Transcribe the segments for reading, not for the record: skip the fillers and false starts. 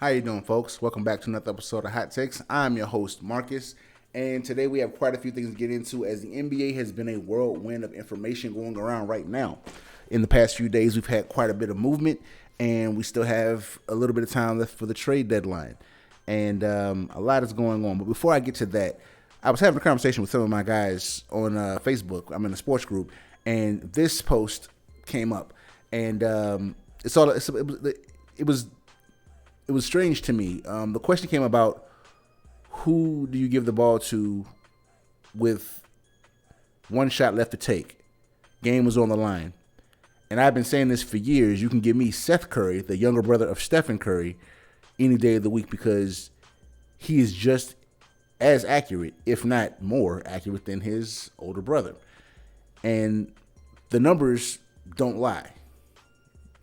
How you doing, folks? Welcome back to another episode of Hot Takes. I'm your host, Marcus, and today we have quite a few things to get into as the NBA has been a whirlwind of information going around right now. In the past few days, we've had quite a bit of movement, and we still have a little bit of time left for the trade deadline, and a lot is going on. But before I get to that, I was having a conversation with some of my guys on Facebook. I'm in a sports group, and this post came up, and it was strange to me. The question came about, who do you give the ball to with one shot left to take? Game was on the line. And I've been saying this for years. You can give me Seth Curry, the younger brother of Stephen Curry, any day of the week because he is just as accurate, if not more accurate than his older brother. And the numbers don't lie.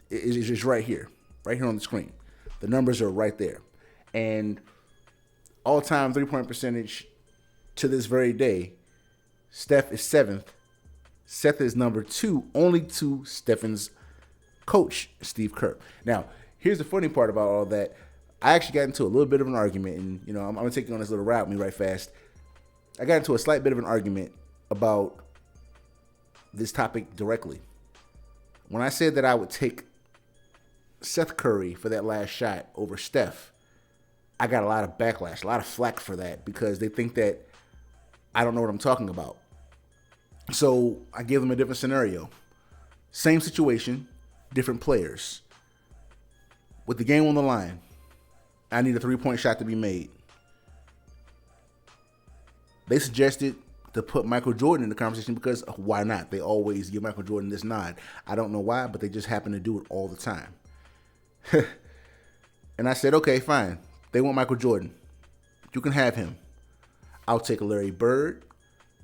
It's just right here on the screen. The numbers are right there. And all-time three-point percentage to this very day, Steph is 7th. Seth is number 2, only to Stephen's coach, Steve Kerr. Now, here's the funny part about all that. I actually got into a little bit of an argument, and I'm going to take you on this little ride with me right fast. I got into a slight bit of an argument about this topic directly. When I said that I would take Seth Curry for that last shot over Steph, I got a lot of backlash, a lot of flack for that because they think that I don't know what I'm talking about. So I gave them a different scenario. Same situation, different players. With the game on the line, I need a three-point shot to be made. They suggested to put Michael Jordan in the conversation because why not? They always give Michael Jordan this nod. I don't know why, but they just happen to do it all the time. And I said, okay, fine. They want Michael Jordan. You can have him. I'll take Larry Bird.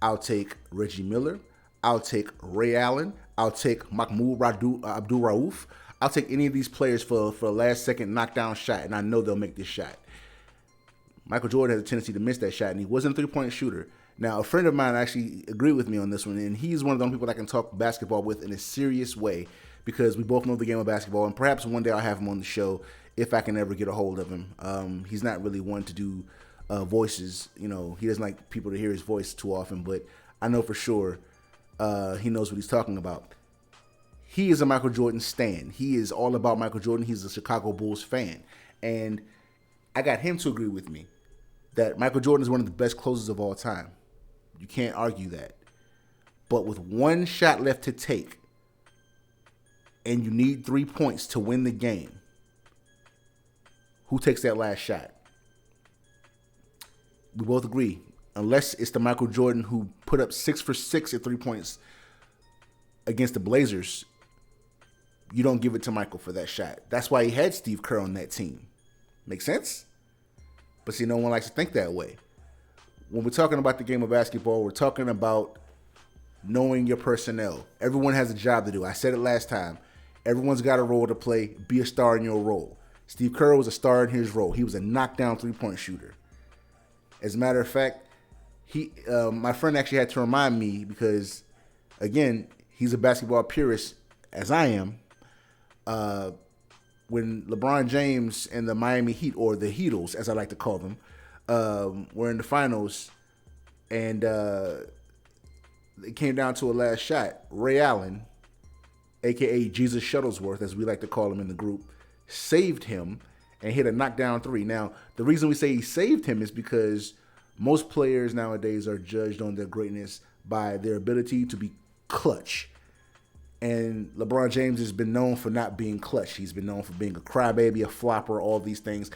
I'll take Reggie Miller. I'll take Ray Allen. I'll take Mahmoud Abdul-Rauf. I'll take any of these players for a last-second knockdown shot, and I know they'll make this shot. Michael Jordan has a tendency to miss that shot, and he wasn't a three-point shooter. Now, a friend of mine actually agreed with me on this one, and he's one of the only people I can talk basketball with in a serious way because we both know the game of basketball, and perhaps one day I'll have him on the show if I can ever get a hold of him. He's not really one to do voices. He doesn't like people to hear his voice too often, but I know for sure he knows what he's talking about. He is a Michael Jordan stan. He is all about Michael Jordan. He's a Chicago Bulls fan. And I got him to agree with me that Michael Jordan is one of the best closers of all time. You can't argue that. But with one shot left to take, and you need 3 points to win the game, who takes that last shot? We both agree. Unless it's the Michael Jordan who put up 6 for 6 at 3 points against the Blazers, you don't give it to Michael for that shot. That's why he had Steve Kerr on that team. Make sense? But see, no one likes to think that way. When we're talking about the game of basketball, we're talking about knowing your personnel. Everyone has a job to do. I said it last time. Everyone's got a role to play. Be a star in your role. Steve Kerr was a star in his role. He was a knockdown three-point shooter. As a matter of fact, my friend actually had to remind me because, again, he's a basketball purist, as I am. When LeBron James and the Miami Heat, or the Heatles, as I like to call them, were in the finals, and it came down to a last shot, Ray Allen, a.k.a. Jesus Shuttlesworth, as we like to call him in the group, saved him and hit a knockdown three. Now, the reason we say he saved him is because most players nowadays are judged on their greatness by their ability to be clutch. And LeBron James has been known for not being clutch. He's been known for being a crybaby, a flopper, all these things.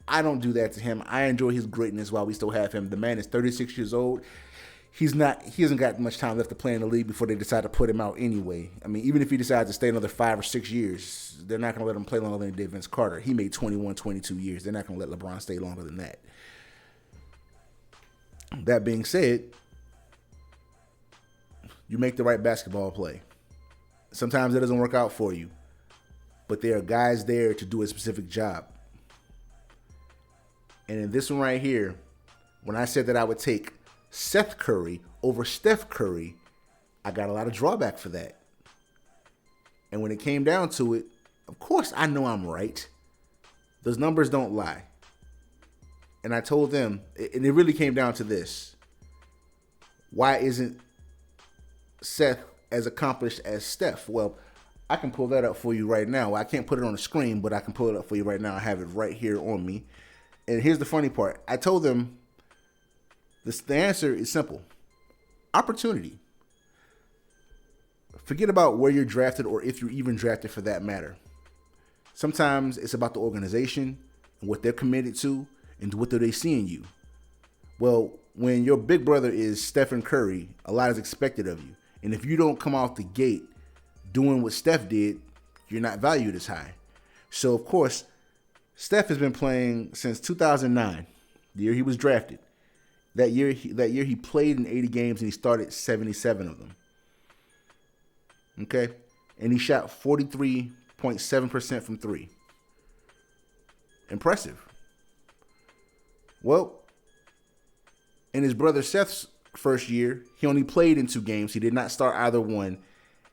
I don't do that to him. I enjoy his greatness while we still have him. The man is 36 years old. He hasn't got much time left to play in the league before they decide to put him out anyway. I mean, even if he decides to stay another 5 or 6 years, they're not going to let him play longer than he did Vince Carter. He made 21, 22 years. They're not going to let LeBron stay longer than that. That being said, you make the right basketball play. Sometimes it doesn't work out for you, but there are guys there to do a specific job. And in this one right here, when I said that I would take Seth Curry over Steph Curry, I got a lot of drawback for that. And when it came down to it, of course I know I'm right. Those numbers don't lie. And I told them, and it really came down to this. Why isn't Seth as accomplished as Steph? Well, I can pull that up for you right now. I can't put it on the screen, but I can pull it up for you right now. I have it right here on me. And here's the funny part. I told them the answer is simple. Opportunity. Forget about where you're drafted or if you're even drafted for that matter. Sometimes it's about the organization and what they're committed to and what do they see in you. Well, when your big brother is Stephen Curry, a lot is expected of you. And if you don't come out the gate doing what Steph did, you're not valued as high. So, of course, Steph has been playing since 2009, the year he was drafted. That year he played in 80 games and he started 77 of them. Okay? And he shot 43.7% from three. Impressive. Well, in his brother Seth's first year, he only played in 2 games. He did not start either one.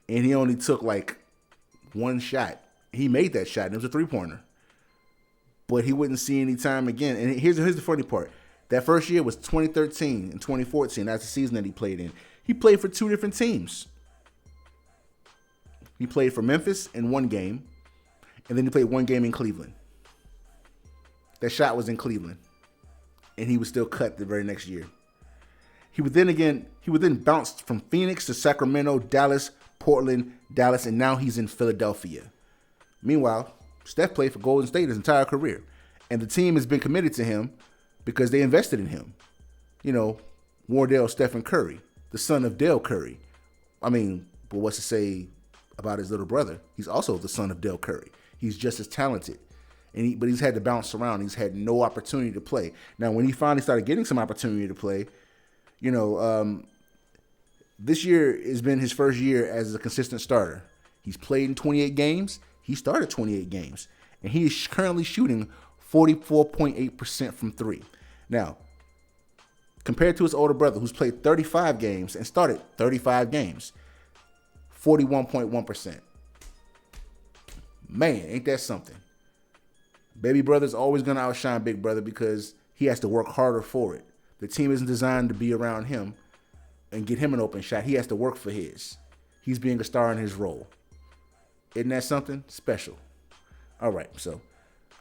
And he only took like one shot. He made that shot, and it was a 3-pointer. But he wouldn't see any time again. And here's the funny part. That first year was 2013 and 2014. That's the season that he played in. He played for 2 different teams. He played for Memphis in 1 game, and then he played 1 game in Cleveland. That shot was in Cleveland, and he was still cut the very next year. He would then bounce from Phoenix to Sacramento, Dallas, Portland, Dallas, and now he's in Philadelphia. Meanwhile, Steph played for Golden State his entire career, and the team has been committed to him because they invested in him. You know, Wardell Stephen Curry, the son of Dale Curry. I mean, but what's to say about his little brother? He's also the son of Dale Curry. He's just as talented. But he's had to bounce around. He's had no opportunity to play. Now, when he finally started getting some opportunity to play, you know, this year has been his first year as a consistent starter. He's played in 28 games. He started 28 games. And he is currently shooting 44.8% from three. Now, compared to his older brother, who's played 35 games and started 35 games, 41.1%. Man, ain't that something? Baby brother's always going to outshine big brother because he has to work harder for it. The team isn't designed to be around him and get him an open shot. He has to work for his. He's being a star in his role. Isn't that something special? All right, so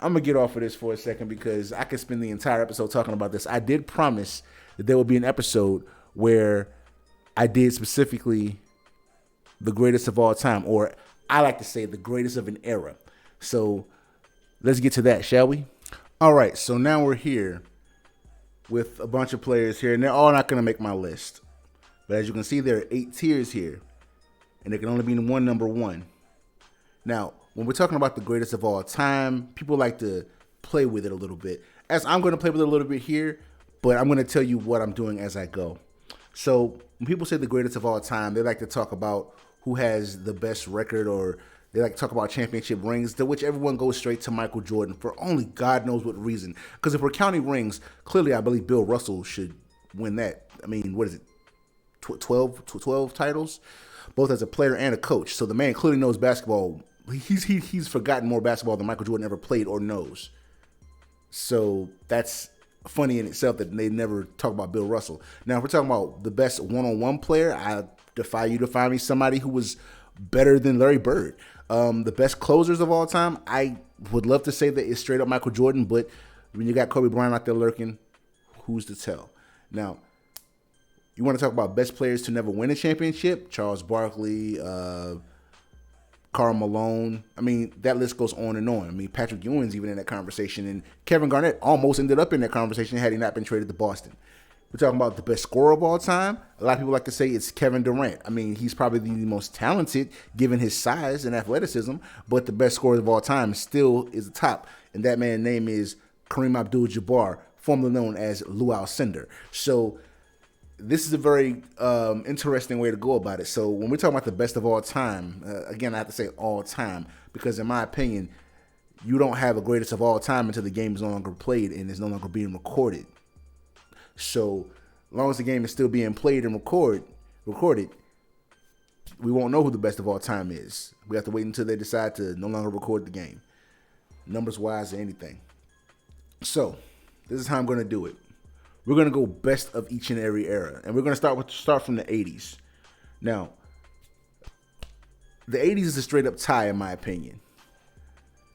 I'm going to get off of this for a second because I could spend the entire episode talking about this. I did promise that there would be an episode where I did specifically the greatest of all time, or I like to say the greatest of an era. So let's get to that, shall we? All right, so now we're here with a bunch of players here, and they're all not going to make my list. But as you can see, there are 8 tiers here, and there can only be one number 1. Now, when we're talking about the greatest of all time, people like to play with it a little bit. As I'm going to play with it a little bit here, but I'm going to tell you what I'm doing as I go. So when people say the greatest of all time, they like to talk about who has the best record, or they like to talk about championship rings, to which everyone goes straight to Michael Jordan for only God knows what reason. Because if we're counting rings, clearly I believe Bill Russell should win that. I mean, what is it? 12 titles, both as a player and a coach. So the man clearly knows basketball. He's forgotten more basketball than Michael Jordan ever played or knows. So that's funny in itself that they never talk about Bill Russell. Now, if we're talking about the best one-on-one player, I defy you to find me somebody who was better than Larry Bird. The best closers of all time, I would love to say that it's straight up Michael Jordan, but when you got Kobe Bryant out there lurking, who's to tell? Now, you want to talk about best players to never win a championship? Charles Barkley, Karl Malone. I mean, that list goes on and on. I mean, Patrick Ewing's even in that conversation, and Kevin Garnett almost ended up in that conversation had he not been traded to Boston. We're talking about the best scorer of all time. A lot of people like to say it's Kevin Durant. I mean, he's probably the most talented given his size and athleticism, but the best scorer of all time still is the top, and that man's name is Kareem Abdul-Jabbar, formerly known as Lou Alcindor. So this is a very interesting way to go about it. So when we're talking about the best of all time, again, I have to say all time, because in my opinion, you don't have a greatest of all time until the game is no longer played and is no longer being recorded. So as long as the game is still being played and recorded, we won't know who the best of all time is. We have to wait until they decide to no longer record the game. numbers-wise, or anything. So, this is how I'm going to do it. We're going to go best of each and every era. And we're going to start from the 80s. Now, the 80s is a straight-up tie, in my opinion.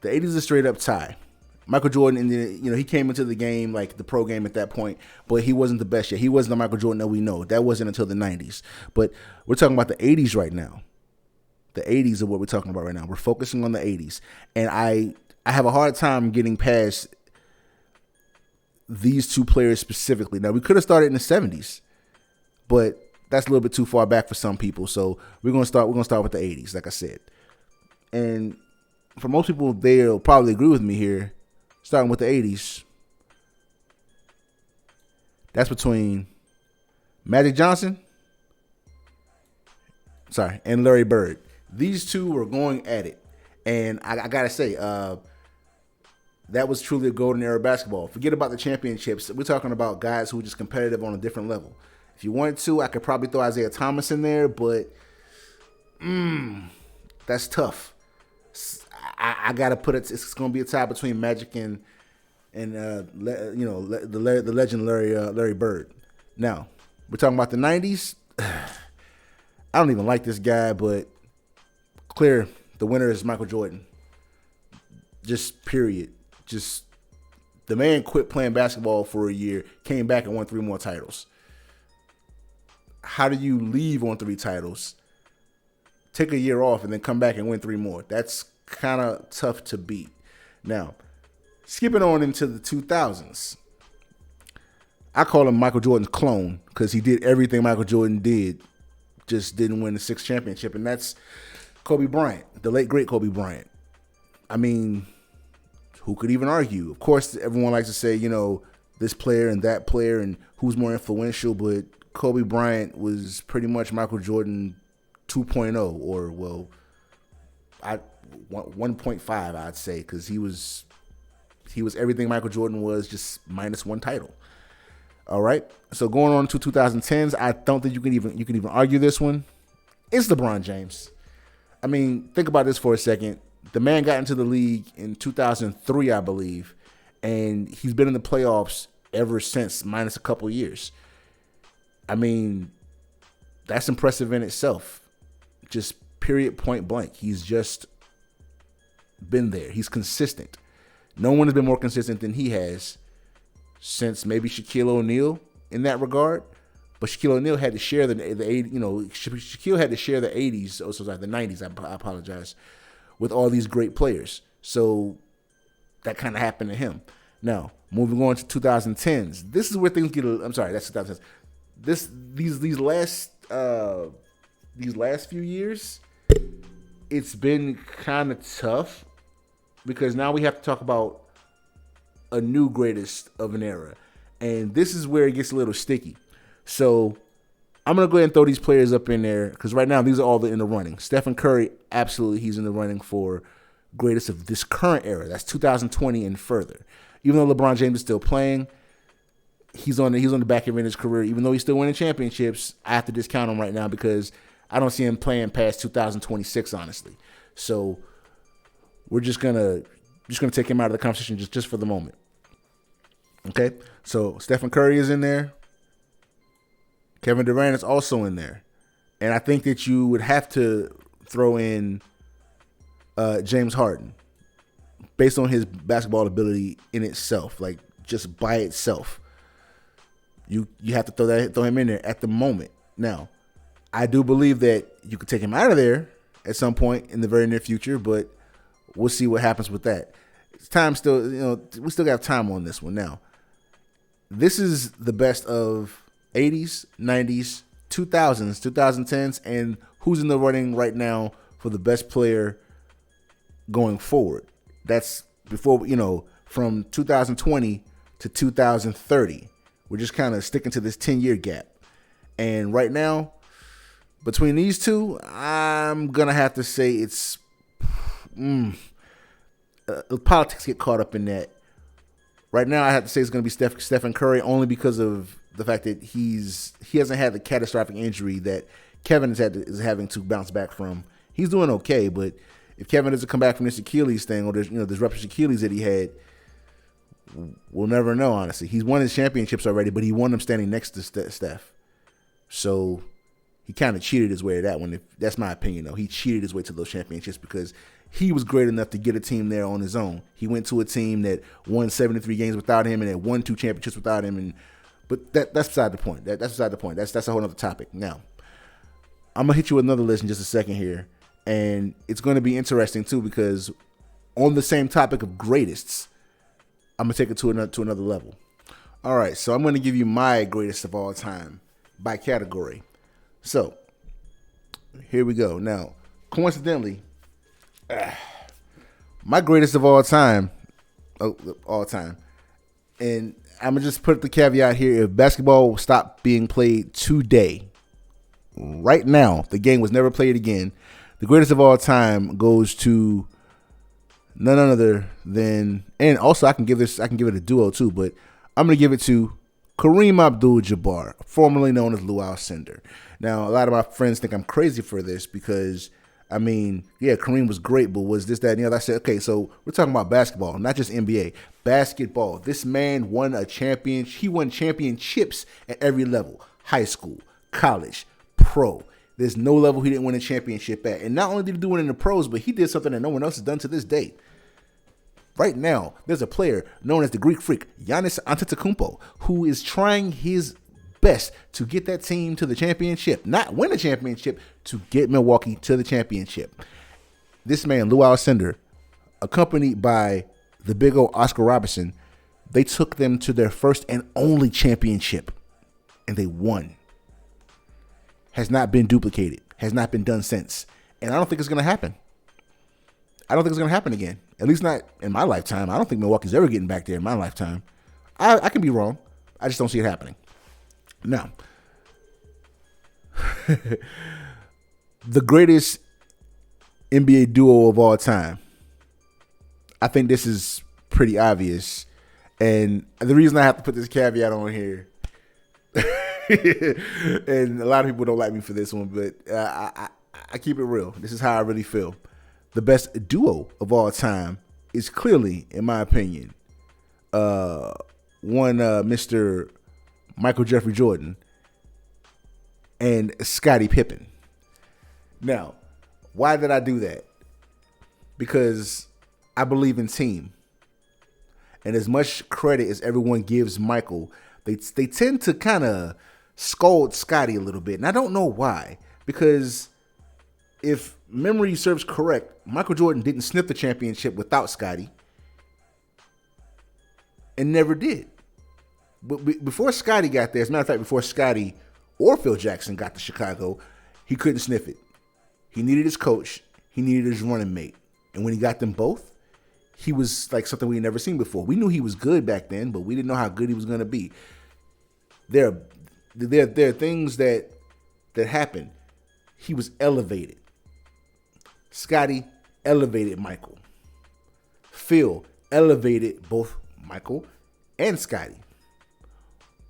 The 80s is a straight-up tie. Michael Jordan, he came into the game, like the pro game at that point, but he wasn't the best yet. He wasn't the Michael Jordan that we know. That wasn't until the 90s. But we're talking about the 80s right now. The 80s are what we're talking about right now. We're focusing on the 80s. And I have a hard time getting past these two players specifically. Now, we could have started in the 70s, but that's a little bit too far back for some people. So we're gonna start with the 80s, like I said. And for most people, they'll probably agree with me here. Starting with the 80s, that's between Magic Johnson, and Larry Bird. These two were going at it, and I gotta say, that was truly a golden era of basketball. Forget about the championships. We're talking about guys who were just competitive on a different level. If you wanted to, I could probably throw Isaiah Thomas in there, but that's tough. I gotta put it. It's gonna be a tie between Magic and the legend Larry Bird. Now we're talking about the 90s. I don't even like this guy, but clear the winner is Michael Jordan. Just period. Just the man quit playing basketball for a year, came back and won 3 more titles. How do you leave on 3 titles, take a year off, and then come back and win 3 more? That's kind of tough to beat. Now, skipping on into the 2000s, I call him Michael Jordan's clone because he did everything Michael Jordan did, just didn't win the 6th championship, and that's Kobe Bryant, the late, great Kobe Bryant. I mean, who could even argue? Of course, everyone likes to say, this player and that player and who's more influential, but Kobe Bryant was pretty much Michael Jordan 2.0, or, 1.5, I'd say, because he was everything Michael Jordan was, just minus 1 title. All right, so going on to 2010s, I don't think you can even argue this one. It's LeBron James. I mean, think about this for a second. The man got into the league in 2003, I believe, and he's been in the playoffs ever since, minus a couple years. I mean, that's impressive in itself. Just period, point blank. He's just been there. He's consistent. No one has been more consistent than he has since maybe Shaquille O'Neal in that regard. But Shaquille O'Neal had to share the Shaquille had to share the 80s, the 90s, I apologize, with all these great players. So that kind of happened to him. Now, moving on to 2010s. This is where things get that's 2010s. These last few years, it's been kind of tough because now we have to talk about a new greatest of an era. And this is where it gets a little sticky. So I'm going to go ahead and throw these players up in there because right now these are all in the running. Stephen Curry, absolutely, he's in the running for greatest of this current era. That's 2020 and further. Even though LeBron James is still playing, he's on the back end of his career. Even though he's still winning championships, I have to discount him right now because I don't see him playing past 2026, honestly. So we're just gonna take him out of the conversation just for the moment. Okay, so Stephen Curry is in there. Kevin Durant is also in there. And I think that you would have to throw in James Harden based on his basketball ability in itself, like just by itself. You have to throw him in there at the moment. Now, I do believe that you could take him out of there at some point in the very near future, but we'll see what happens with that. Time still, we still got time on this one. Now, this is the best of 80s, 90s, 2000s, 2010s, and who's in the running right now for the best player going forward. That's before, from 2020 to 2030. We're just kind of sticking to this 10-year gap. And right now, between these two, I'm going to have to say it's politics get caught up in that. Right now, I have to say it's going to be Stephen Curry only because of the fact that he hasn't had the catastrophic injury that Kevin is having to bounce back from. He's doing okay, but if Kevin doesn't come back from this Achilles thing or this ruptured Achilles that he had, we'll never know, honestly. He's won his championships already, but he won them standing next to Steph. So he kind of cheated his way to that one. That's my opinion, though. He cheated his way to those championships because he was great enough to get a team there on his own. He went to a team that won 73 games without him and that won 2 championships without him. But that's beside the point. That's beside the point. That's a whole other topic. Now, I'm going to hit you with another list in just a second here. And it's going to be interesting, too, because on the same topic of greatest, I'm going to take it to another level. All right, so I'm going to give you my greatest of all time by category. So, here we go. Now, coincidentally, my greatest of all time, and I'm going to just put the caveat here, if basketball stopped being played today, right now, the game was never played again, the greatest of all time goes to none other than, and also I can give it a duo too, but I'm going to give it to Kareem Abdul-Jabbar, formerly known as Lew Alcindor. Now, a lot of my friends think I'm crazy for this because, I mean, yeah, Kareem was great, but was this, that, and the other? I said, okay, so we're talking about basketball, not just NBA. Basketball. This man won a championship. He won championships at every level. High school, college, pro. There's no level he didn't win a championship at. And not only did he do it in the pros, but he did something that no one else has done to this day. Right now, there's a player known as the Greek Freak, Giannis Antetokounmpo, who is trying his best to get that team to the championship. Not win a championship, to get Milwaukee to the championship. This man, Lew Alcindor, accompanied by the big old Oscar Robertson, they took them to their first and only championship, and they won. Has not been duplicated, has not been done since. And I don't think it's going to happen. I don't think it's going to happen again. At least not in my lifetime. I don't think Milwaukee's ever getting back there in my lifetime. I can be wrong. I just don't see it happening. Now, the greatest NBA duo of all time. I think this is pretty obvious. And the reason I have to put this caveat on here, and a lot of people don't like me for this one, but I keep it real. This is how I really feel. The best duo of all time is clearly, in my opinion, Mr. Michael Jeffrey Jordan and Scottie Pippen. Now, why did I do that? Because I believe in team. And as much credit as everyone gives Michael, they tend to kind of scold Scottie a little bit. And I don't know why. Because if memory serves correct, Michael Jordan didn't sniff the championship without Scottie. And never did. But before Scottie got there, as a matter of fact, before Scottie or Phil Jackson got to Chicago, he couldn't sniff it. He needed his coach. He needed his running mate. And when he got them both, he was like something we had never seen before. We knew he was good back then, but we didn't know how good he was going to be. There are things that happened. He was elevated. Scottie elevated Michael. Phil elevated both Michael and Scottie.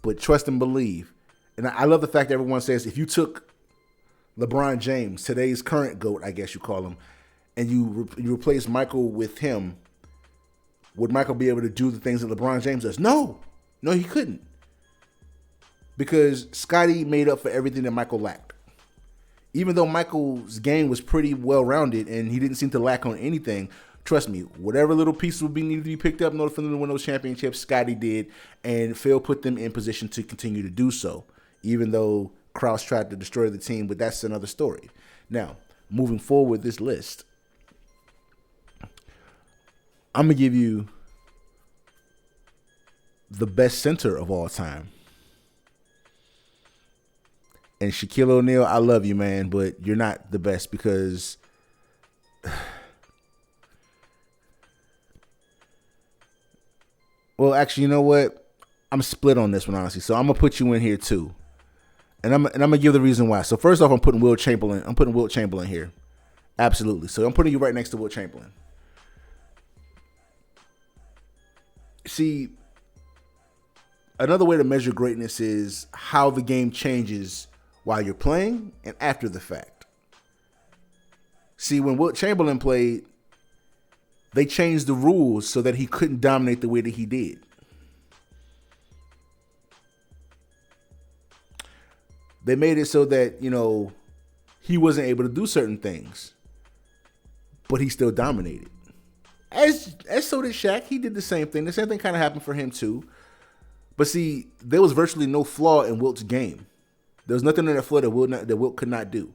But trust and believe. And I love the fact that everyone says if you took LeBron James, today's current GOAT, I guess you call him, and you replace Michael with him, would Michael be able to do the things that LeBron James does? No, he couldn't. Because Scottie made up for everything that Michael lacked. Even though Michael's game was pretty well-rounded and he didn't seem to lack on anything, trust me, whatever little pieces would needed to be picked up in order for them to win those championships, Scottie did, and Phil put them in position to continue to do so, even though Krause tried to destroy the team, but that's another story. Now, moving forward with this list, I'm going to give you the best center of all time. And Shaquille O'Neal, I love you, man, but you're not the best because well, actually, you know what? I'm split on this one, honestly. So I'm gonna put you in here too, and I'm gonna give the reason why. So first off, I'm putting Wilt Chamberlain here, absolutely. So I'm putting you right next to Wilt Chamberlain. See, another way to measure greatness is how the game changes while you're playing and after the fact. See, when Wilt Chamberlain played, they changed the rules so that he couldn't dominate the way that he did. They made it so that, he wasn't able to do certain things, but he still dominated. As so did Shaq. He did the same thing. The same thing kind of happened for him too. But see, there was virtually no flaw in Wilt's game. There was nothing in that flaw that Wilt could not do.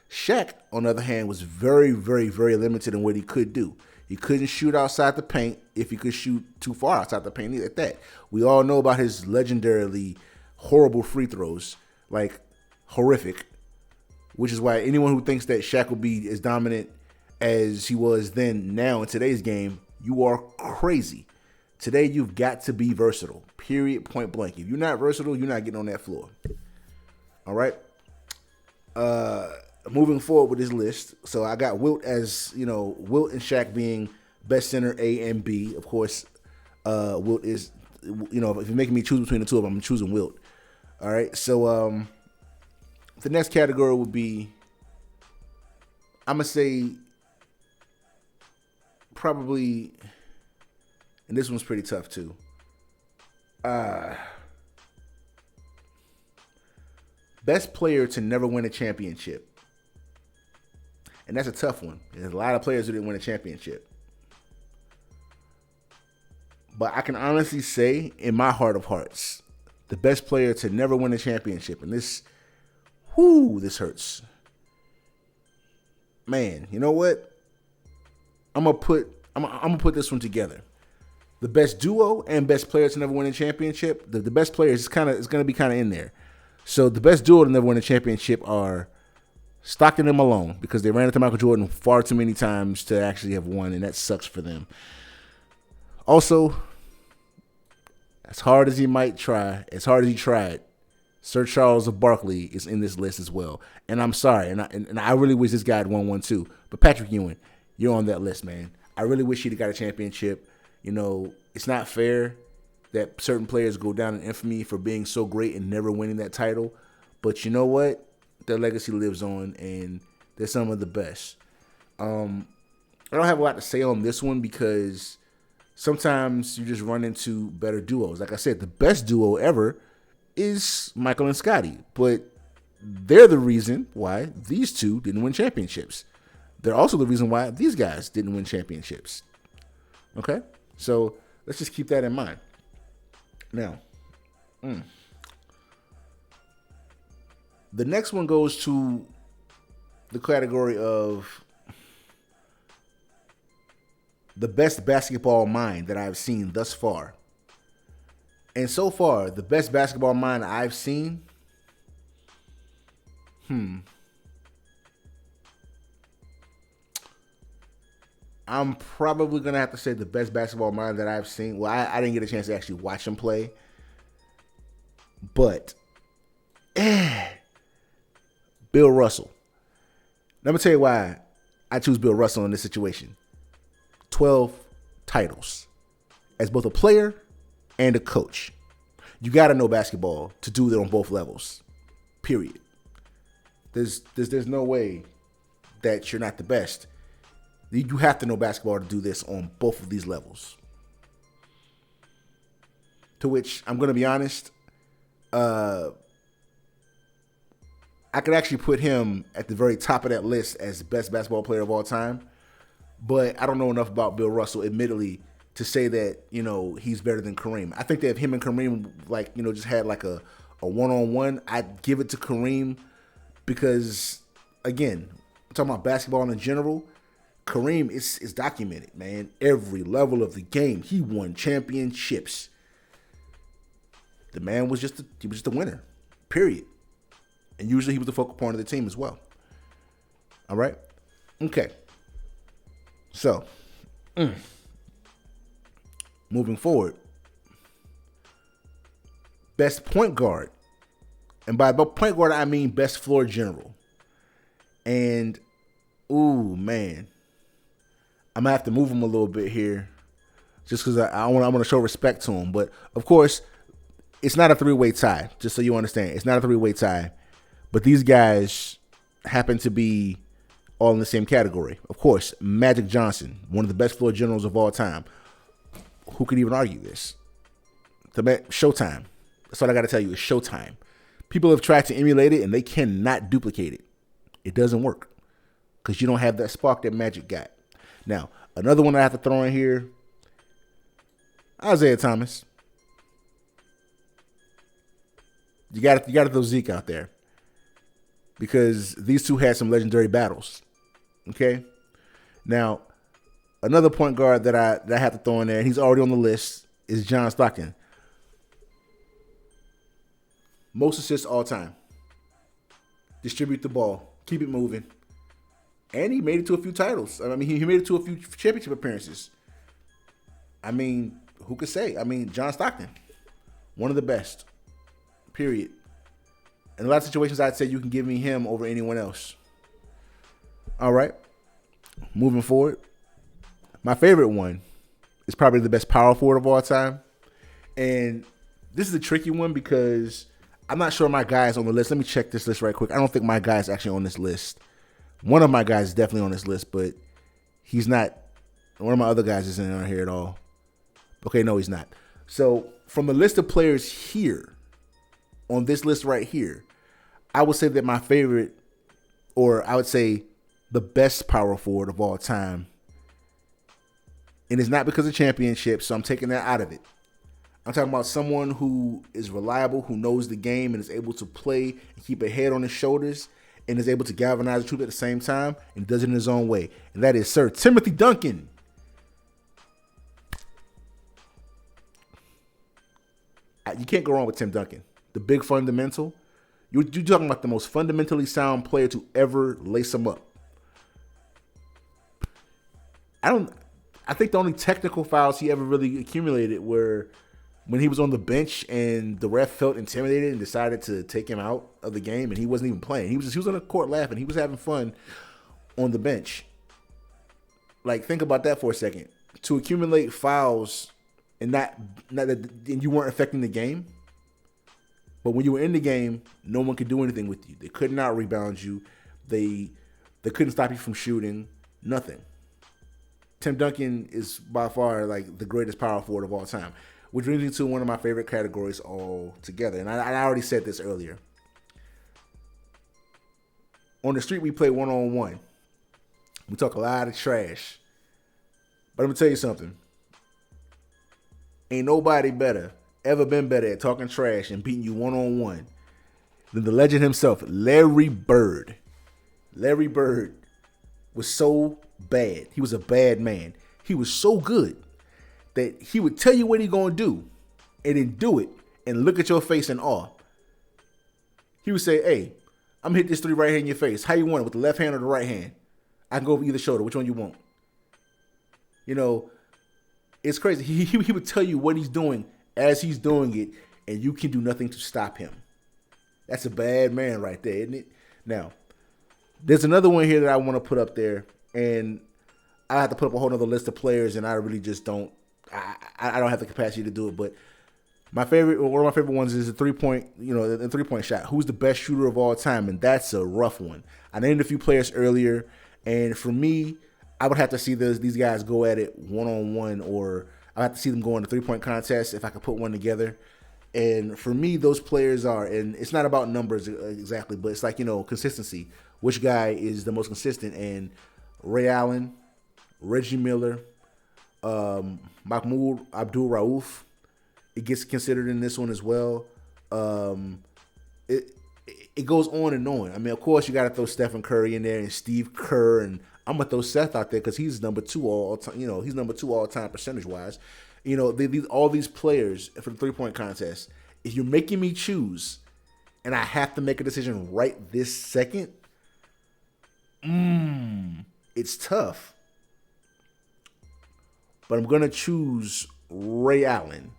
Shaq, on the other hand, was very, very, very limited in what he could do. He couldn't shoot outside the paint if he could shoot too far outside the paint at that. We all know about his legendarily horrible free throws, like horrific, which is why anyone who thinks that Shaq will be as dominant as he was then now in today's game, you are crazy. Today, you've got to be versatile, period, point blank. If you're not versatile, you're not getting on that floor. All right? Moving forward with this list, so I got Wilt as, Wilt and Shaq being best center A and B. Of course, Wilt is, if you're making me choose between the two of them, I'm choosing Wilt. All right? So the next category would be, I'm going to say, probably, and this one's pretty tough too. Best player to never win a championship. And that's a tough one. There's a lot of players who didn't win a championship. But I can honestly say, in my heart of hearts, the best player to never win a championship, and this hurts. Man, you know what? I'm gonna put this one together. The best duo and best player to never win a championship. The best player is gonna be kind of in there. So the best duo to never win a championship are Stockton and Malone, because they ran into Michael Jordan far too many times to actually have won, and that sucks for them. Also, as hard as he tried, Sir Charles of Barkley is in this list as well. And I'm sorry, and I really wish this guy had won one too. But Patrick Ewing, you're on that list, man. I really wish he'd have got a championship. It's not fair that certain players go down in infamy for being so great and never winning that title. But you know what? Their legacy lives on, and they're some of the best. I don't have a lot to say on this one because sometimes you just run into better duos. Like I said, the best duo ever is Michael and Scottie, but they're the reason why these two didn't win championships. They're also the reason why these guys didn't win championships. Okay? So let's just keep that in mind. Now, the next one goes to the category of the best basketball mind that I've seen thus far. And so far, the best basketball mind I've seen, I'm probably going to have to say the best basketball mind that I've seen. Well, I didn't get a chance to actually watch him play. But, Bill Russell. Let me tell you why I choose Bill Russell in this situation. 12 titles as both a player and a coach. You got to know basketball to do that on both levels. Period. There's no way that you're not the best. You have to know basketball to do this on both of these levels. To which, I'm going to be honest, I could actually put him at the very top of that list as the best basketball player of all time. But I don't know enough about Bill Russell, admittedly, to say that, he's better than Kareem. I think that if him and Kareem, just had like a one-on-one, I'd give it to Kareem because, again, I'm talking about basketball in general. Kareem is documented, man. Every level of the game, he won championships. The man was just a winner, period. And usually he was the focal point of the team as well. All right? Okay. So, moving forward. Best point guard. And by point guard, I mean best floor general. And, ooh, man. I'm going to have to move him a little bit here just because I want to show respect to him. But, of course, it's not a three-way tie, just so you understand. It's not a three-way tie. But these guys happen to be all in the same category. Of course, Magic Johnson, one of the best floor generals of all time. Who could even argue this? Showtime. That's all I got to tell you is Showtime. People have tried to emulate it, and they cannot duplicate it. It doesn't work because you don't have that spark that Magic got. Now, another one I have to throw in here, Isaiah Thomas. You got to throw Zeke out there because these two had some legendary battles. Okay? Now, another point guard that I have to throw in there, and he's already on the list, is John Stockton. Most assists all time. Distribute the ball. Keep it moving. And he made it to a few titles. I mean, he made it to a few championship appearances. I mean, who could say? I mean, John Stockton, one of the best, period. In a lot of situations, I'd say you can give me him over anyone else. All right. Moving forward. My favorite one is probably the best power forward of all time. And this is a tricky one because I'm not sure my guy is on the list. Let me check this list right quick. I don't think my guy is actually on this list. One of my guys is definitely on this list, but he's not. One of my other guys isn't on here at all. Okay, no, he's not. So from the list of players here, on this list right here, I would say that my favorite, or I would say the best power forward of all time, and it's not because of championships, so I'm taking that out of it. I'm talking about someone who is reliable, who knows the game, and is able to play and keep a head on his shoulders, and is able to galvanize the troops at the same time, and does it in his own way. And that is Sir Timothy Duncan. You can't go wrong with Tim Duncan. The big fundamental. You're talking about the most fundamentally sound player to ever lace him up. I think the only technical fouls he ever really accumulated were when he was on the bench and the ref felt intimidated and decided to take him out of the game, and he wasn't even playing. He was on the court laughing. He was having fun on the bench. Like, think about that for a second. To accumulate fouls and and you weren't affecting the game, but when you were in the game, no one could do anything with you. They could not rebound you. They couldn't stop you from shooting. Nothing. Tim Duncan is by far like the greatest power forward of all time, which brings me to one of my favorite categories altogether. And I already said this earlier. On the street, we play one-on-one. We talk a lot of trash. But I'm going to tell you something. Ain't nobody ever been better at talking trash and beating you one-on-one than the legend himself, Larry Bird. Larry Bird was so bad. He was a bad man. He was so good that he would tell you what he's going to do and then do it and look at your face in awe. He would say, hey, I'm going to hit this three right here in your face. How you want it, with the left hand or the right hand? I can go over either shoulder. Which one you want? You know, it's crazy. He would tell you what he's doing as he's doing it, and you can do nothing to stop him. That's a bad man right there, isn't it? Now, there's another one here that I want to put up there, and I have to put up a whole other list of players, and I really just don't. I don't have the capacity to do it. But one of my favorite ones is the 3-point shot. Who's the best shooter of all time? And that's a rough one. I named a few players earlier, and for me, I would have to see these guys go at it one-on-one, or I have to see them go in the 3-point contest if I could put one together. And for me, those players are, and it's not about numbers exactly, but it's like, consistency. Which guy is the most consistent? And Ray Allen, Reggie Miller, Mahmoud Abdul-Rauf, it gets considered in this one as well. It goes on and on. I mean, of course, you got to throw Stephen Curry in there and Steve Kerr, and I'm gonna throw Seth out there because he's number 2 all time. He's number 2 all time percentage wise. All these players for the 3-point contest. If you're making me choose, and I have to make a decision right this second, it's tough. But I'm gonna choose Ray Allen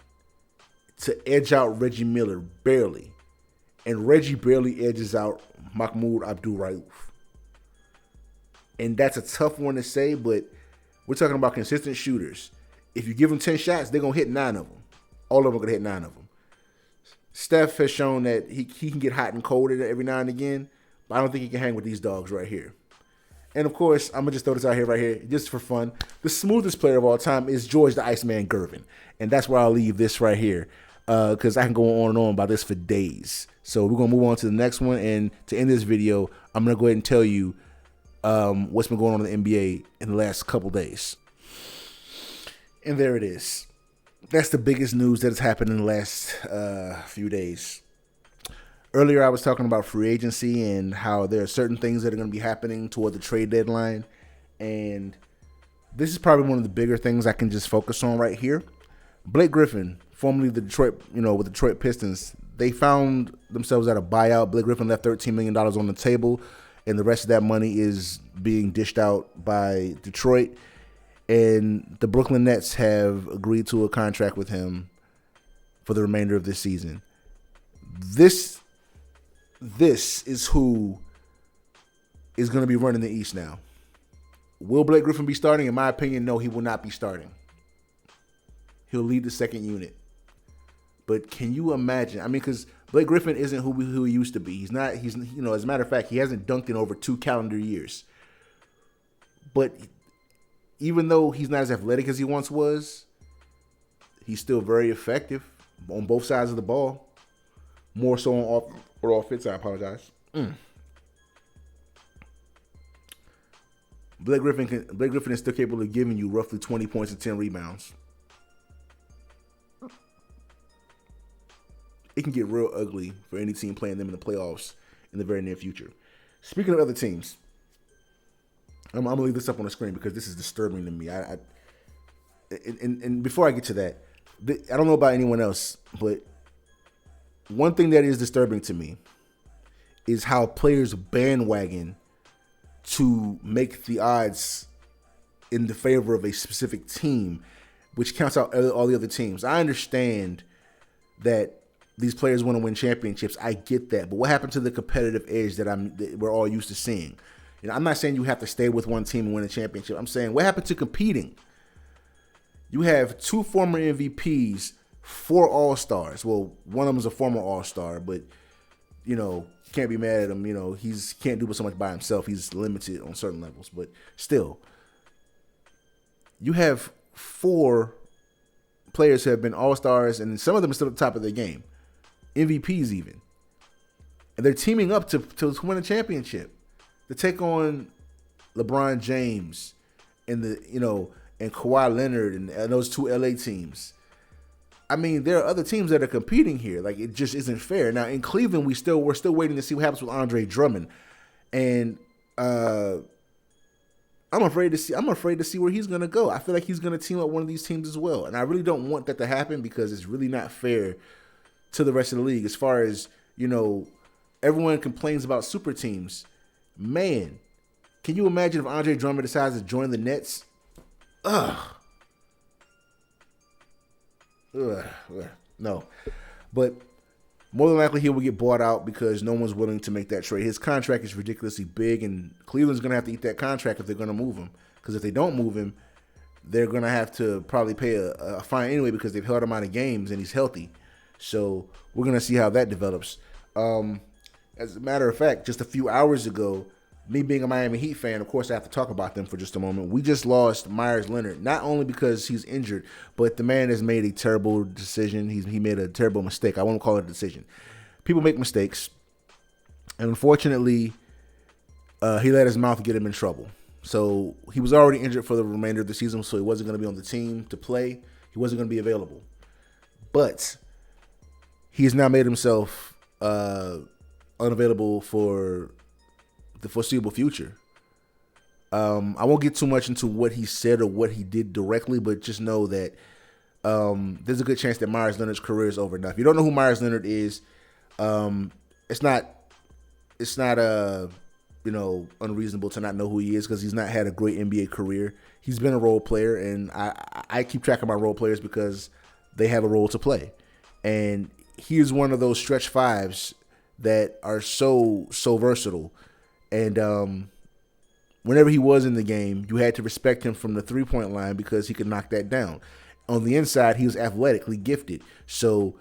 to edge out Reggie Miller barely, and Reggie barely edges out Mahmoud Abdul-Rauf. And that's a tough one to say, but we're talking about consistent shooters. If you give them 10 shots, they're going to hit 9 of them. All of them are going to hit 9 of them. Steph has shown that he can get hot and cold every now and again, but I don't think he can hang with these dogs right here. And of course, I'm gonna just throw this out here right here, just for fun. The smoothest player of all time is George the Iceman Griffin, and that's where I'll leave this right here, because I can go on and on about this for days. So we're gonna move on to the next one, and to end this video, I'm gonna go ahead and tell you what's been going on in the NBA in the last couple days. And there it is. That's the biggest news that has happened in the last few days. Earlier, I was talking about free agency and how there are certain things that are going to be happening toward the trade deadline. And this is probably one of the bigger things I can just focus on right here. Blake Griffin, formerly the Detroit, with the Detroit Pistons, they found themselves at a buyout. Blake Griffin left $13 million on the table, and the rest of that money is being dished out by Detroit. And the Brooklyn Nets have agreed to a contract with him for the remainder of this season. This is who is going to be running the East now. Will Blake Griffin be starting? In my opinion, no, he will not be starting. He'll lead the second unit. But can you imagine? I mean, because Blake Griffin isn't who he used to be. He's not. As a matter of fact, he hasn't dunked in over 2 calendar years. But even though he's not as athletic as he once was, he's still very effective on both sides of the ball. More so on offense. I apologize. Blake Griffin is still capable of giving you roughly 20 points and 10 rebounds. It can get real ugly for any team playing them in the playoffs in the very near future. Speaking of other teams, I'm going to leave this up on the screen because this is disturbing to me. And before I get to that, I don't know about anyone else, but one thing that is disturbing to me is how players bandwagon to make the odds in the favor of a specific team, which counts out all the other teams. I understand that these players want to win championships. I get that. But what happened to the competitive edge that we're all used to seeing? I'm not saying you have to stay with one team and win a championship. I'm saying what happened to competing? You have 2 former MVPs, 4 All-Stars. Well, one of them is a former All-Star, but, can't be mad at him. He can't do so much by himself. He's limited on certain levels. But still, you have 4 players who have been All-Stars, and some of them are still at the top of their game. MVPs even. And they're teaming up to win a championship. To take on LeBron James and and Kawhi Leonard and those 2 LA teams. I mean, there are other teams that are competing here. Like, it just isn't fair. Now in Cleveland, we're still waiting to see what happens with Andre Drummond, and I'm afraid to see where he's gonna go. I feel like he's gonna team up one of these teams as well, and I really don't want that to happen because it's really not fair to the rest of the league. As far as everyone complains about super teams. Man, can you imagine if Andre Drummond decides to join the Nets? No. But more than likely he will get bought out because no one's willing to make that trade. His contract is ridiculously big, and Cleveland's going to have to eat that contract if they're going to move him. Because if they don't move him, they're going to have to probably pay a fine anyway because they've held him out of games and he's healthy. So we're going to see how that develops. As a matter of fact, just a few hours ago, me being a Miami Heat fan, of course I have to talk about them for just a moment. We just lost Myers Leonard, not only because he's injured, but the man has made a terrible decision. He made a terrible mistake. I won't call it a decision. People make mistakes, and unfortunately, he let his mouth get him in trouble. So he was already injured for the remainder of the season, so he wasn't going to be on the team to play. He wasn't going to be available. But he has now made himself unavailable for the foreseeable future. I won't get too much into what he said or what he did directly, but just know that there's a good chance that Myers Leonard's career is over. Now, if you don't know who Myers Leonard is, it's not unreasonable to not know who he is because he's not had a great NBA career. He's been a role player, and I keep track of my role players because they have a role to play. And he is one of those stretch fives that are so versatile. And whenever he was in the game, you had to respect him from the three-point line because he could knock that down. On the inside, he was athletically gifted, so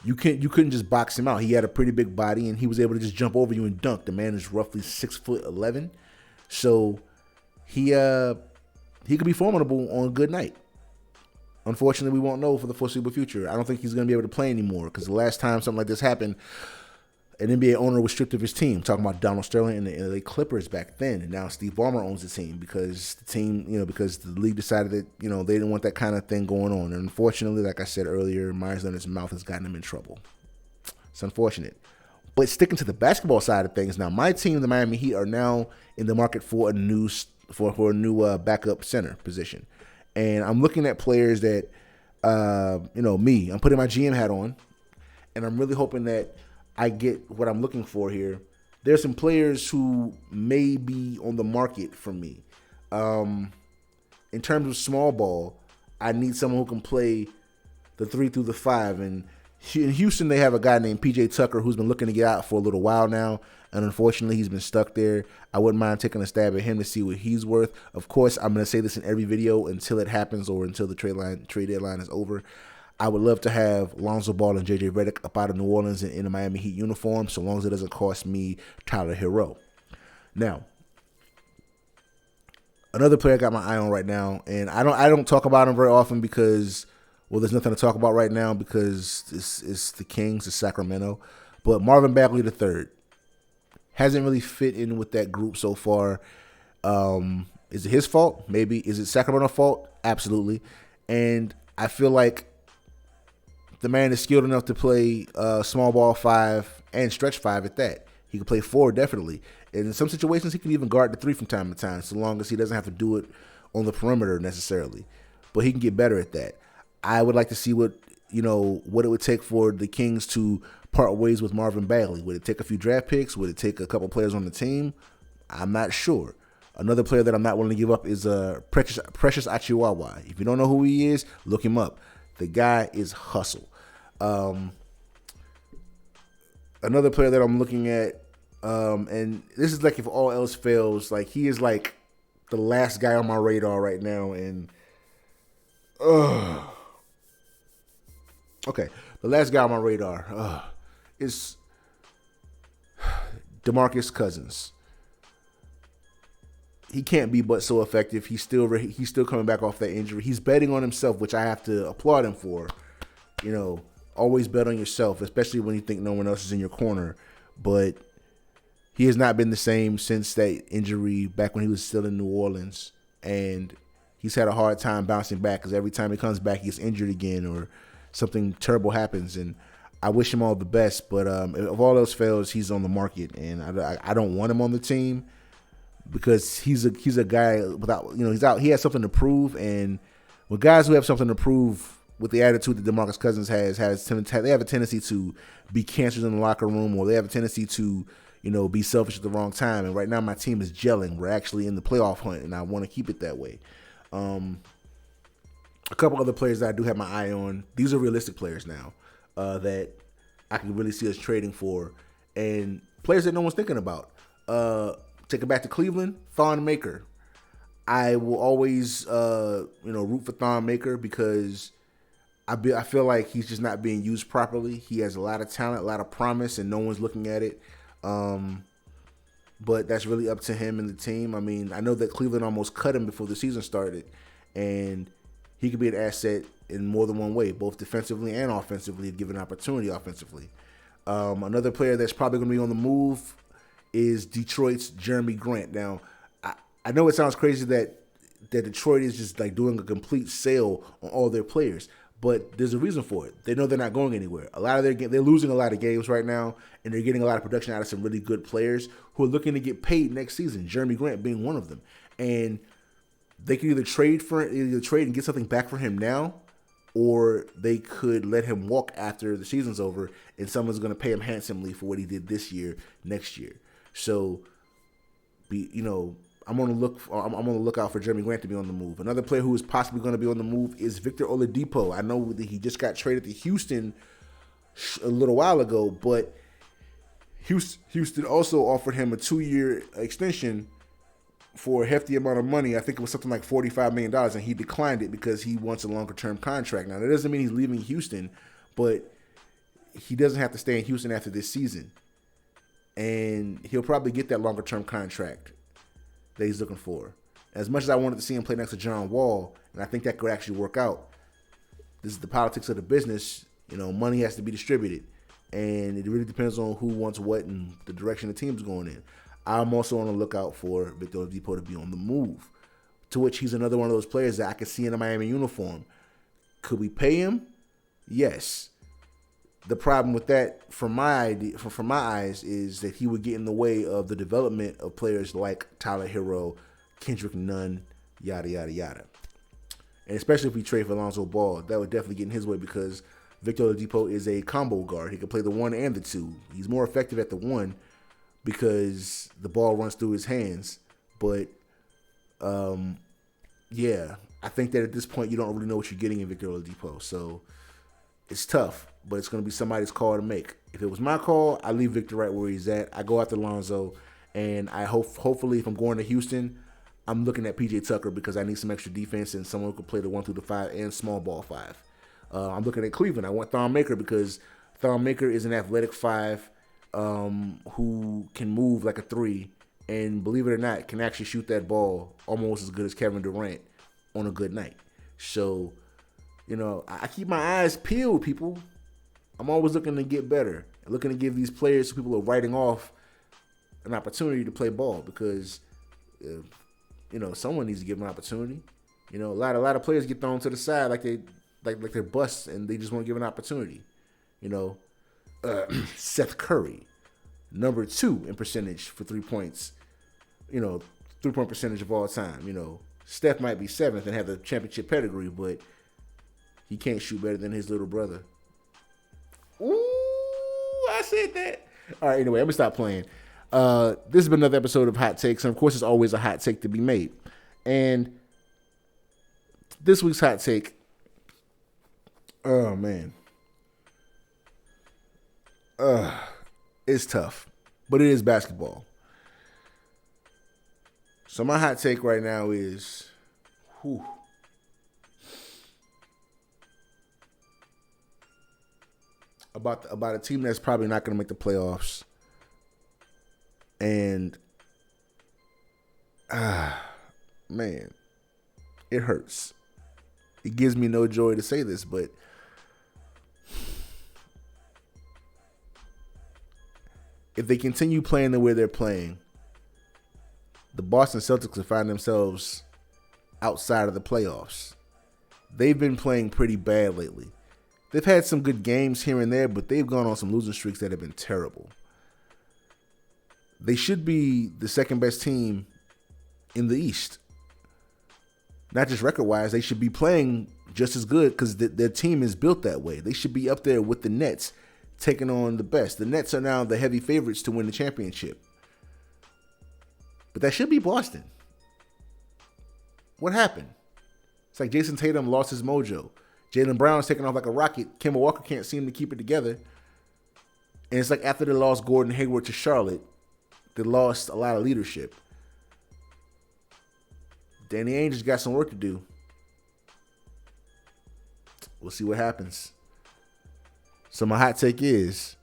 you couldn't just box him out. He had a pretty big body, and he was able to just jump over you and dunk. The man is roughly 6'11", So he could be formidable on a good night. Unfortunately, we won't know for the foreseeable future. I don't think he's going to be able to play anymore because the last time something like this happened, an NBA owner was stripped of his team. Talking about Donald Sterling and the LA Clippers back then, and now Steve Ballmer owns the team because because the league decided that they didn't want that kind of thing going on. And unfortunately, like I said earlier, Myers Leonard's mouth has gotten him in trouble. It's unfortunate. But sticking to the basketball side of things, now my team, the Miami Heat, are now in the market for a new backup center position. And I'm looking at players that, I'm putting my GM hat on, and I'm really hoping that I get what I'm looking for here. There's some players who may be on the market for me. In terms of small ball, I need someone who can play the 3 through the 5. And in Houston, they have a guy named PJ Tucker who's been looking to get out for a little while now. And unfortunately, he's been stuck there. I wouldn't mind taking a stab at him to see what he's worth. Of course, I'm going to say this in every video until it happens or until the trade deadline is over. I would love to have Lonzo Ball and JJ Redick up out of New Orleans in a Miami Heat uniform, so long as it doesn't cost me Tyler Hero. Now, another player I got my eye on right now, and I don't talk about him very often because, well, there's nothing to talk about right now because it's the Kings, it's Sacramento. But Marvin Bagley III hasn't really fit in with that group so far. Is it his fault? Maybe. Is it Sacramento's fault? Absolutely. And I feel like the man is skilled enough to play small ball 5 and stretch 5 at that. He can play 4 definitely. And in some situations, he can even guard the 3 from time to time, so long as he doesn't have to do it on the perimeter necessarily. But he can get better at that. I would like to see what it would take for the Kings to part ways with Marvin Bagley. Would it take a few draft picks? Would it take a couple players on the team? I'm not sure. Another player that I'm not willing to give up is Precious Achiuwa. If you don't know who he is, look him up. The guy is hustle. Another player that I'm looking at, and this is like if all else fails, like he is like the last guy on my radar right now. And okay, the last guy on my radar is DeMarcus Cousins. He can't be but so effective. He's still coming back off that injury. He's betting on himself, which I have to applaud him for. Always bet on yourself, especially when you think no one else is in your corner. But he has not been the same since that injury back when he was still in New Orleans. And he's had a hard time bouncing back because every time he comes back, he gets injured again or something terrible happens. And I wish him all the best. But if all else fails, he's on the market. And I don't want him on the team because he's a guy without, he's out. He has something to prove. And with guys who have something to prove, with the attitude that DeMarcus Cousins has, they have a tendency to be cancers in the locker room, or they have a tendency to, be selfish at the wrong time. And right now, my team is gelling. We're actually in the playoff hunt, and I want to keep it that way. A couple other players that I do have my eye on. These are realistic players now that I can really see us trading for, and players that no one's thinking about. Take it back to Cleveland, Thon Maker. I will always, root for Thon Maker because I feel like he's just not being used properly. He has a lot of talent, a lot of promise, and no one's looking at it. But that's really up to him and the team. I mean, I know that Cleveland almost cut him before the season started, and he could be an asset in more than one way, both defensively and offensively, given opportunity offensively. Another player that's probably going to be on the move is Detroit's Jeremy Grant. Now, I know it sounds crazy that Detroit is just like doing a complete sale on all their players. But there's a reason for it. They know they're not going anywhere. They're losing a lot of games right now, and they're getting a lot of production out of some really good players who are looking to get paid next season. Jeremy Grant being one of them, and they can either trade and get something back for him now, or they could let him walk after the season's over, and someone's going to pay him handsomely for what he did this year, next year. So, I'm on the lookout for Jeremy Grant to be on the move. Another player who is possibly going to be on the move is Victor Oladipo. I know that he just got traded to Houston a little while ago, but Houston also offered him a 2-year extension for a hefty amount of money. I think it was something like $45 million, and he declined it because he wants a longer-term contract. Now, that doesn't mean he's leaving Houston, but he doesn't have to stay in Houston after this season, and he'll probably get that longer-term contract. that he's looking for. As much as I wanted to see him play next to John Wall, and I think that could actually work out, this is the politics of the business. Money has to be distributed, and it really depends on who wants what and the direction the team's going in. I'm also on the lookout for Victor Oladipo to be on the move, to which he's another one of those players that I could see in a Miami uniform. Could we pay him? Yes. The problem with that, from my eyes, is that he would get in the way of the development of players like Tyler Hero, Kendrick Nunn, yada, yada, yada. And especially if we trade for Lonzo Ball, that would definitely get in his way because Victor Oladipo is a combo guard. He can play the 1 and the 2. He's more effective at the 1 because the ball runs through his hands. But, yeah, I think that at this point you don't really know what you're getting in Victor Oladipo. So it's tough, but it's going to be somebody's call to make. If it was my call, I leave Victor right where he's at. I go after Lonzo, and I hopefully if I'm going to Houston, I'm looking at PJ Tucker because I need some extra defense and someone who can play the 1 through the 5 and small ball 5. I'm looking at Cleveland. I want Thon Maker because Thon Maker is an athletic 5 who can move like a 3 and, believe it or not, can actually shoot that ball almost as good as Kevin Durant on a good night. So, I keep my eyes peeled, people. I'm always looking to get better, looking to give these players who people are writing off an opportunity to play ball because, someone needs to give them an opportunity. A lot of players get thrown to the side like they're busts and they just want to give an opportunity. Seth Curry, number 2 in percentage for 3 points. 3-point percentage of all time. Steph might be 7th and have the championship pedigree, but he can't shoot better than his little brother. Ooh, I said that. All right, anyway, I'm going to stop playing. This has been another episode of Hot Takes, and of course, there's always a hot take to be made. And this week's hot take, oh, man. It's tough, but it is basketball. So my hot take right now is, about a team that's probably not going to make the playoffs. And, man, it hurts. It gives me no joy to say this, but if they continue playing the way they're playing, the Boston Celtics will find themselves outside of the playoffs. They've been playing pretty bad lately. They've had some good games here and there, but they've gone on some losing streaks that have been terrible. They should be the second best team in the East. Not just record-wise, they should be playing just as good because their team is built that way. They should be up there with the Nets, taking on the best. The Nets are now the heavy favorites to win the championship. But that should be Boston. What happened? It's like Jason Tatum lost his mojo. Jaylen Brown's taking off like a rocket. Kemba Walker can't seem to keep it together. And it's like after they lost Gordon Hayward to Charlotte, they lost a lot of leadership. Danny Ainge has got some work to do. We'll see what happens. So my hot take is,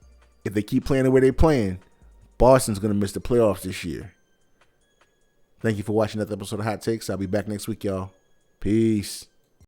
if they keep playing the way they're playing, Boston's going to miss the playoffs this year. Thank you for watching another episode of Hot Takes. I'll be back next week, y'all. Peace.